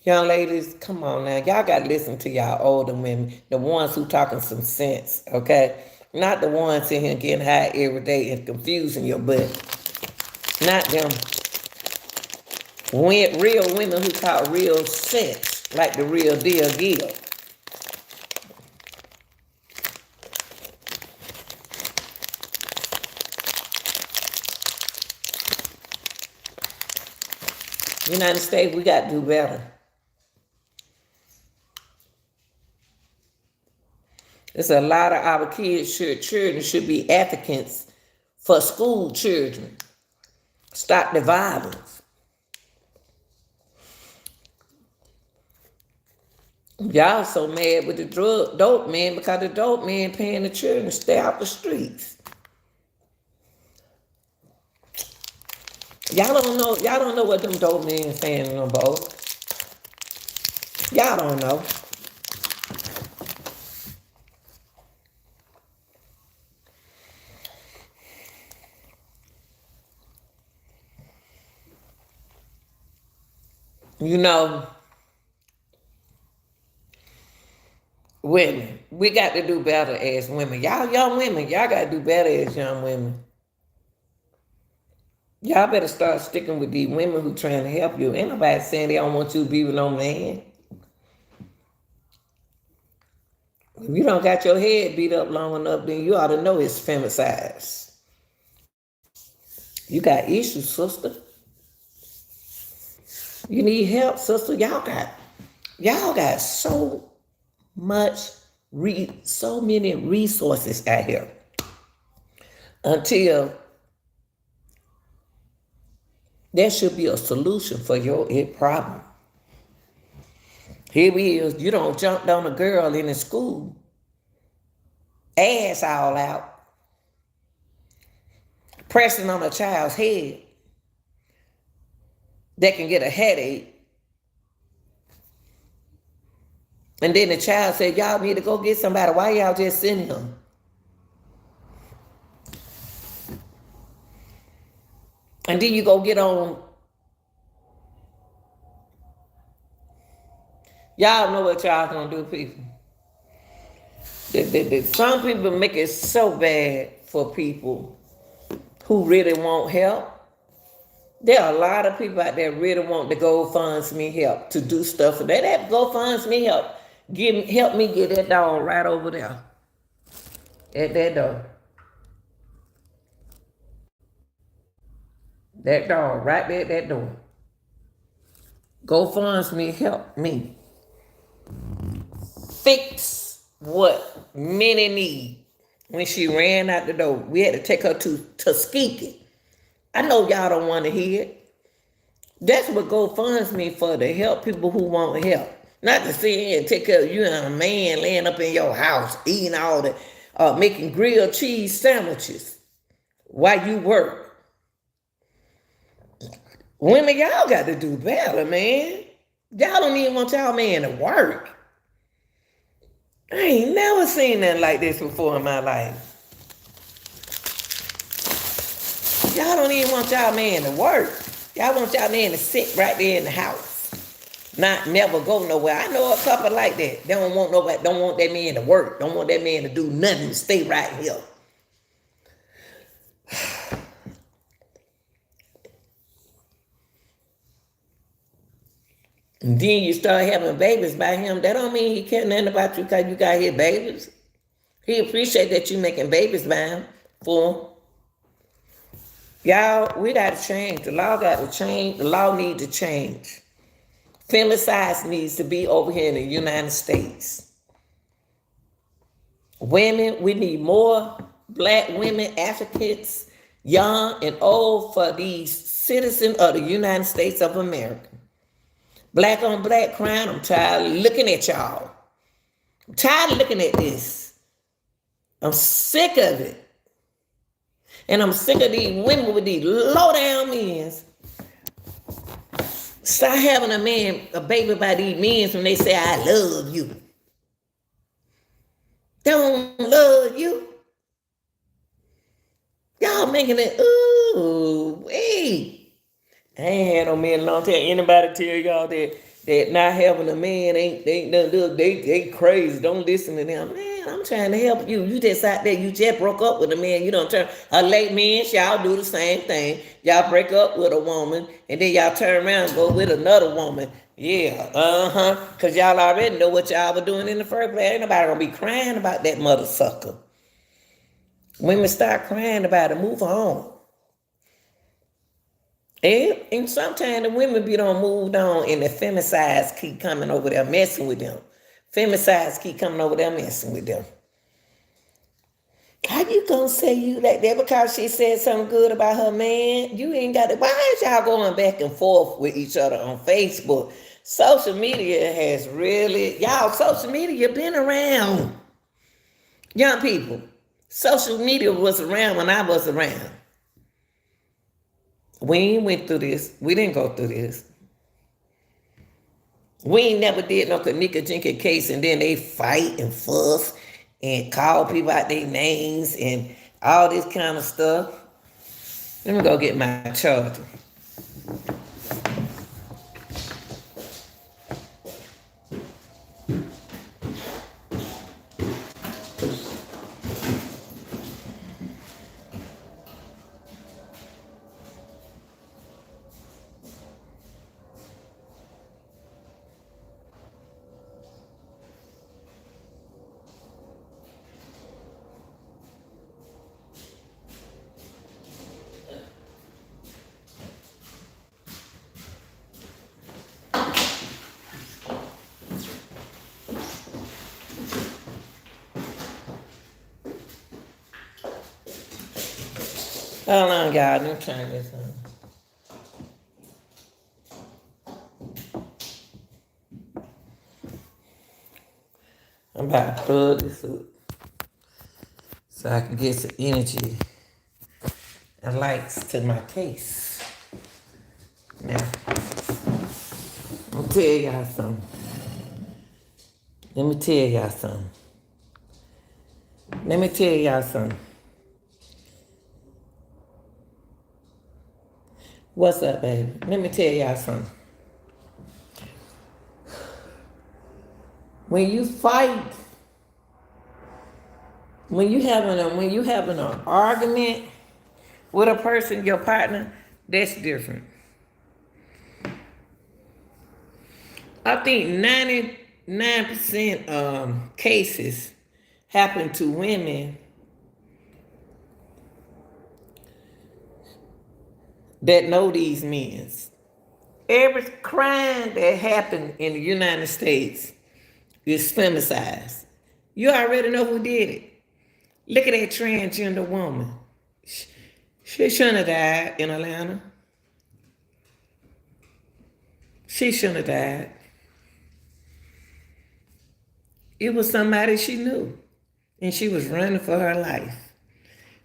Young ladies, come on now. Y'all got to listen to y'all older women, the ones who talking some sense, okay? Not the ones sitting here getting high every day and confusing your butt. Not them. Real women who talk real sense, like the real deal Gil. United States, we got to do better. There's a lot of our children should be advocates for school children. Stop the violence. Y'all so mad with the dope man because the dope man paying the children to stay out the streets. Y'all don't know what them dope men saying in them boats. Y'all don't know. You know, women, we got to do better as women. Y'all young women, y'all got to do better as young women. Y'all better start sticking with these women who trying to help you. Ain't nobody saying they don't want you to be with no man. If you don't got your head beat up long enough, then you ought to know it's femicide. You got issues, sister. You need help, sister. Y'all got so much, so many resources out here. Until there should be a solution for your problem. Here we is, you don't jump on a girl in the school, ass all out, pressing on a child's head that can get a headache. And then the child said, y'all need to go get somebody. Why y'all just sitting them? And then you go get on. Y'all know what y'all gonna do, people. Some people make it so bad for people who really want help. There are a lot of people out there really want the GoFundMe help to do stuff. And that GoFundMe help. Help me get that dog right over there. At that door. That dog right there at that door. GoFundMe help me fix what many need. When she ran out the door, we had to take her to Tuskegee. I know y'all don't want to hear it. That's what GoFundMe for, to help people who want help. Not to sit here and take care of you and a man laying up in your house, eating all the, making grilled cheese sandwiches while you work. Women, y'all got to do better, man. Y'all don't even want y'all man to work. I ain't never seen nothing like this before in my life. Y'all don't even want y'all man to work. Y'all want y'all man to sit right there in the house. Never go nowhere. I know a couple like that. They don't want nobody, don't want that man to work. Don't want that man to do nothing. Stay right here. And then you start having babies by him. That don't mean he care nothing about you because you got his babies. He appreciate that you making babies by him for him. Y'all, we got to change. The law got to change. The law needs to change. Femicide needs to be over here in the United States. Women, we need more black women, Africans, young and old, for these citizens of the United States of America. Black on black crime, I'm tired of looking at y'all. I'm tired of looking at this. I'm sick of it. And I'm sick of these women with these low-down men. Start having a baby by these men when they say, I love you. They don't love you. Y'all making it, ooh, wait. I ain't had no man in a long time. Anybody tell y'all that not having a man ain't nothing to do, they crazy. Don't listen to them. Man, I'm trying to help you. You just out there, you just broke up with a man. You don't turn, a late man, y'all do the same thing. Y'all break up with a woman, and then y'all turn around and go with another woman. Yeah, because y'all already know what y'all were doing in the first place. Ain't nobody gonna be crying about that mother sucker. Women start crying about it, move on. And sometimes the women be done moved on, and the femicides keep coming over there messing with them. Femicides keep coming over there messing with them. How you gonna say you like that because she said something good about her man? You ain't got it. Why is y'all going back and forth with each other on Facebook? Social media has really, social media been around. Young people, social media was around when I was around. We ain't went through this. We didn't go through this. We ain't never did no Kanika Jenkins case and then they fight and fuss and call people out their names and all this kind of stuff. Let me go get my charger. Hold on, y'all. Let me turn this on. I'm about to plug this up so I can get some energy and lights to my case. Now, I'm gonna tell y'all something. Let me tell y'all something. Let me tell y'all something. What's up, baby? Let me tell y'all something. When you fight, when you having an argument with a person, your partner, that's different. I think 99% cases happen to women that know these men. Every crime that happened in the United States is femicide. You already know who did it. Look at that transgender woman. She shouldn't have died in Atlanta. She shouldn't have died. It was somebody she knew, and she was running for her life.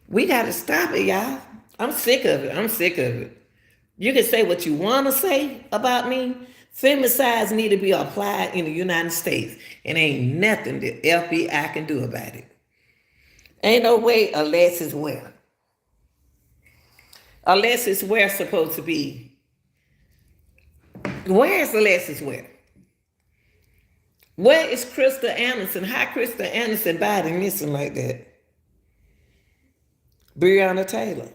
We got to stop it, y'all. I'm sick of it. I'm sick of it. You can say what you want to say about me. Femicides need to be applied in the United States, and ain't nothing the FBI can do about it. Ain't no way Alexis Ware. Alexis Ware supposed to be. Where's Alexis Ware? Where is Krista Anderson? How Krista Anderson body missing like that? Breonna Taylor.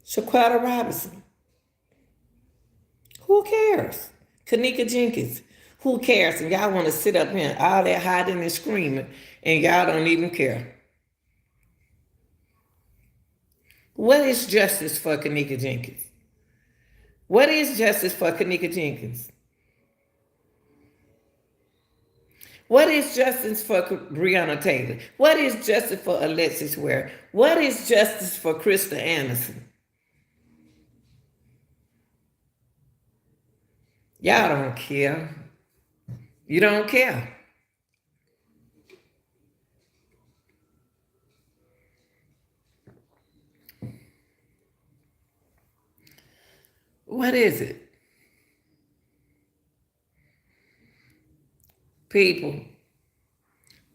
Shaquata Robinson. Who cares? Kanika Jenkins. Who cares? And y'all want to sit up here and all that hiding and screaming, and y'all don't even care. What is justice for Kanika Jenkins? What is justice for Kanika Jenkins? What is justice for Breonna Taylor? What is justice for Alexis Ware? What is justice for Krista Anderson? Y'all don't care. You don't care. What is it? People,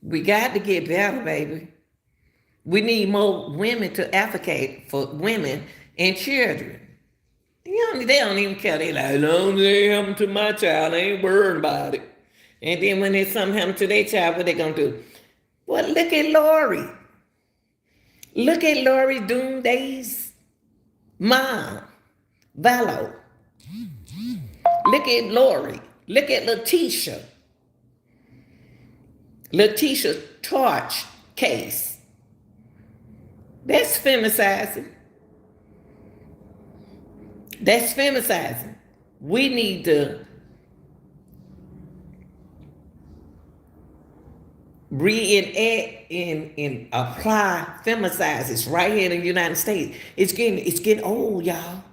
we got to get better, baby. We need more women to advocate for women and children. They don't even care. They like, as long as it happened to my child, I ain't worried about it. And then when it's something happen to their child, what they gonna do? Well, look at Lori. Look at Lori Doomday's mom, Valo. Look at Lori. Look at Letitia. Letitia Torch case. That's femicizing. That's femicizing. We need to reenact and apply femicides right here in the United States. It's getting old, y'all.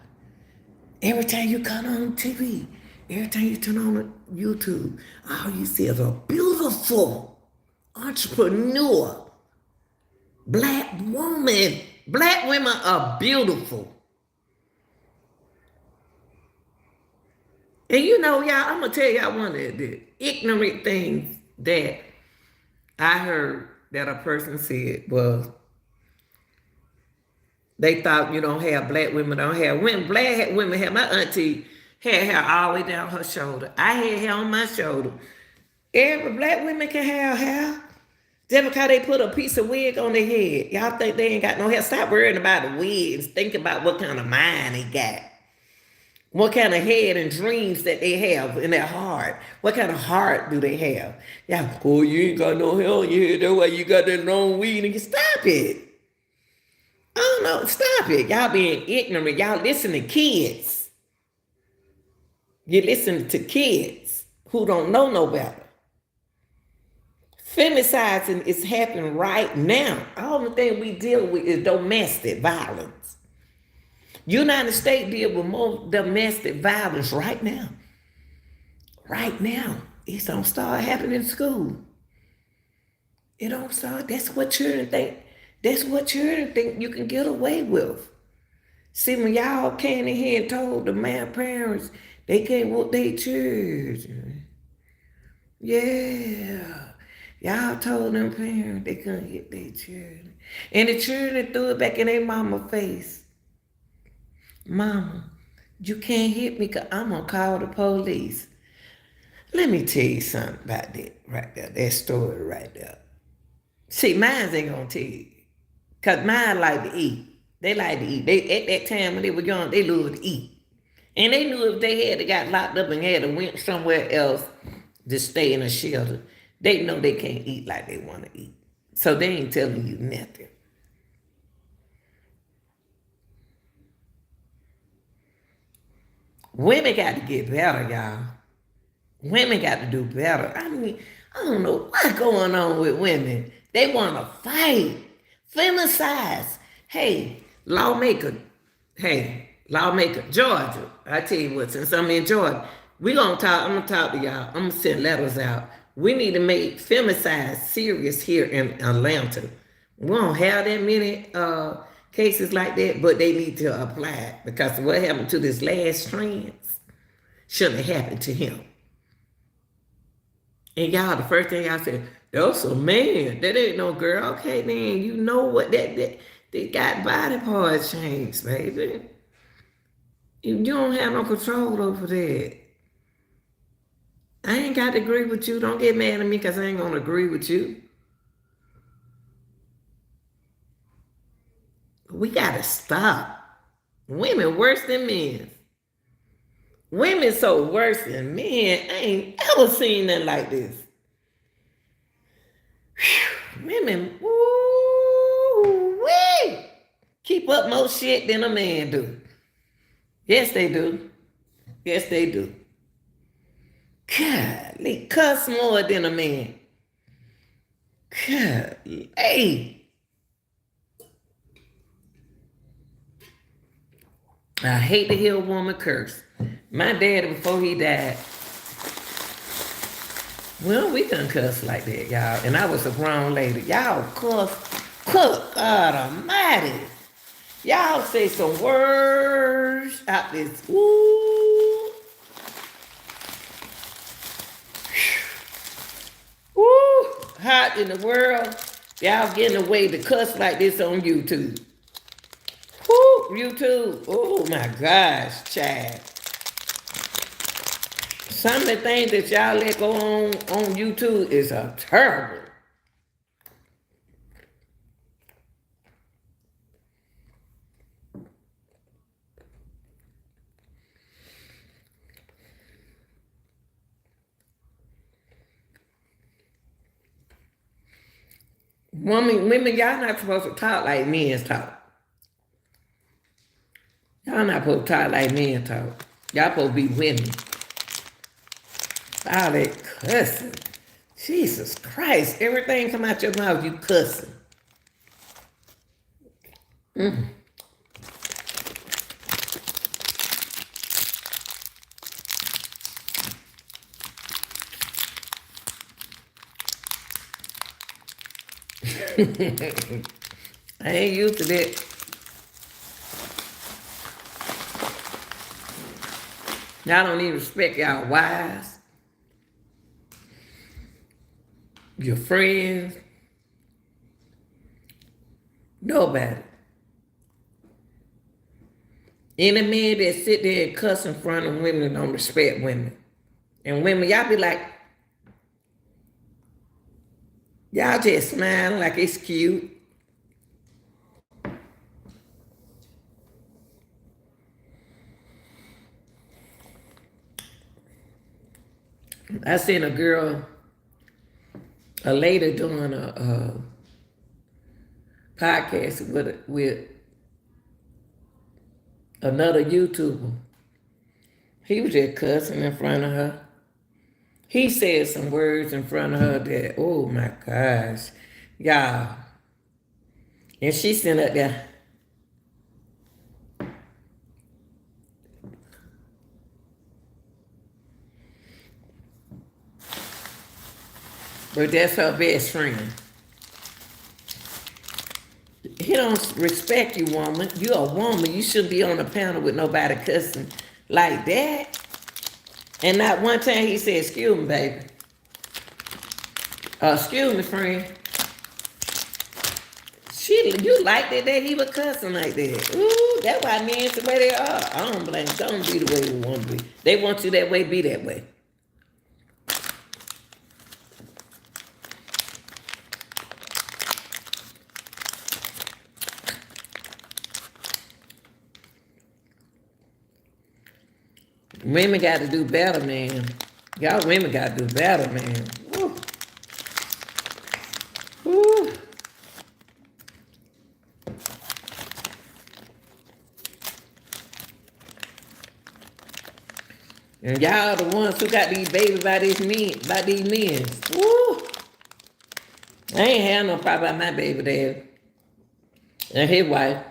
Every time you come on TV, every time you turn on YouTube, all you see is a beautiful entrepreneur, black woman. Black women are beautiful. And you know, y'all, I'm gonna tell y'all one of the ignorant things that I heard that a person said was they thought you don't have black women don't have women. Black women have, my auntie had hair all the way down her shoulder. I had hair on my shoulder. Every black women can have hair. Just because they put a piece of wig on their head. Y'all think they ain't got no hair. Stop worrying about the wigs. Think about what kind of mind they got. What kind of head and dreams that they have in their heart? What kind of heart do they have? Yeah, oh, you ain't got no hair on your head. That's why you got that long weed. And stop it. I don't know. Stop it. Y'all being ignorant. Y'all listen to kids. You listen to kids who don't know no better. Femicide is happening right now. All the thing we deal with is domestic violence. United States deal with more domestic violence right now. Right now. It don't start happening in school. It don't start. That's what children think. That's what children think you can get away with. See, when y'all came in here and told the man parents they can't whoop their children. Yeah. Y'all told them parents they couldn't hit their children. And the children threw it back in their mama's face. Mama, you can't hit me because I'm going to call the police. Let me tell you something about that right there. That story right there. See, mine ain't going to tell you. Because mine like to eat. They like to eat. They, at that time when they were young, they loved to eat. And they knew if they had got locked up and had to went somewhere else to stay in a shelter, they know they can't eat like they want to eat. So they ain't telling you nothing. Women got to get better, y'all. Women got to do better. I mean, I don't know what's going on with women. They want to fight. Femicides. Hey, lawmaker. Georgia. I tell you what, since I'm in Georgia, I'm going to talk to y'all. I'm going to send letters out. We need to make femicide serious here in Atlanta. We don't have that many cases like that, but they need to apply it because what happened to this last trans shouldn't have happened to him. And y'all, the first thing I said, that's a man. That ain't no girl. Okay, then you know what that they got body parts changed, baby. You don't have no control over that. I ain't got to agree with you. Don't get mad at me because I ain't going to agree with you. We got to stop. Women worse than men. Women so worse than men. I ain't ever seen nothing like this. Whew. Women, woo-wee, keep up more shit than a man do. Yes, they do. Yes, they do. God, they cuss more than a man. God, hey. I hate to hear a woman curse. My daddy, before he died, well, we done cuss like that, y'all. And I was a grown lady. Y'all cook, God almighty. Y'all say some words out this. Ooh. Woo. Hot in the world. Y'all getting away to cuss like this on YouTube. Woo, YouTube. Oh my gosh, child. Some of the things that y'all let go on YouTube is terrible. Women, y'all not supposed to talk like men talk. Y'all not supposed to talk like men talk. Y'all supposed to be women. All that cussing. Jesus Christ. Everything come out your mouth, you cussing. I ain't used to that. Y'all don't even respect y'all wives, your friends, nobody. Any man that sit there and cuss in front of women don't respect women. And women, y'all be like, y'all just smile like it's cute. I seen a girl, a lady doing a podcast with another YouTuber. He was just cussing in front of her. He said some words in front of her that, oh my gosh, y'all. And she sitting up there. But that's her best friend. He don't respect you, woman. You a woman. You shouldn't be on a panel with nobody cussing like that. And not one time he said, excuse me, baby. Excuse me, friend. You liked it that he was cussing like that. Ooh, that's why men the way they are. I don't blame them. Don't be the way we want to be. They want you that way, be that way. Women got to do better, man. Y'all women got to do better, man. Woo. Woo. And y'all the ones who got these babies by these men. Woo. I ain't had no problem about my baby dad and his wife.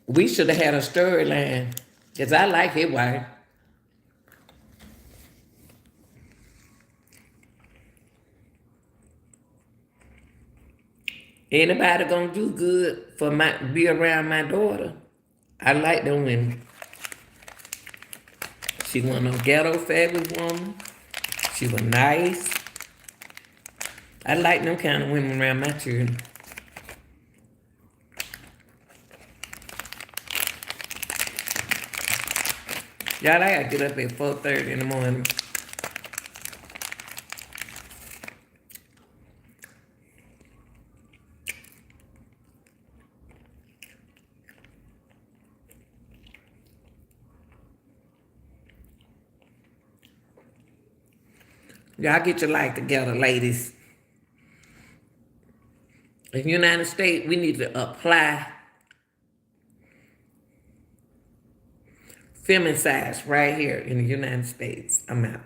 We should have had a storyline, because I like his wife. Anybody gonna do good for be around my daughter? I like them women. She wasn't no ghetto fabulous woman. She was nice. I like them kind of women around my children. Y'all, I gotta get up at 4:30 in the morning. Y'all get your life together, ladies. In the United States, we need to apply femicide right here in the United States. I'm out.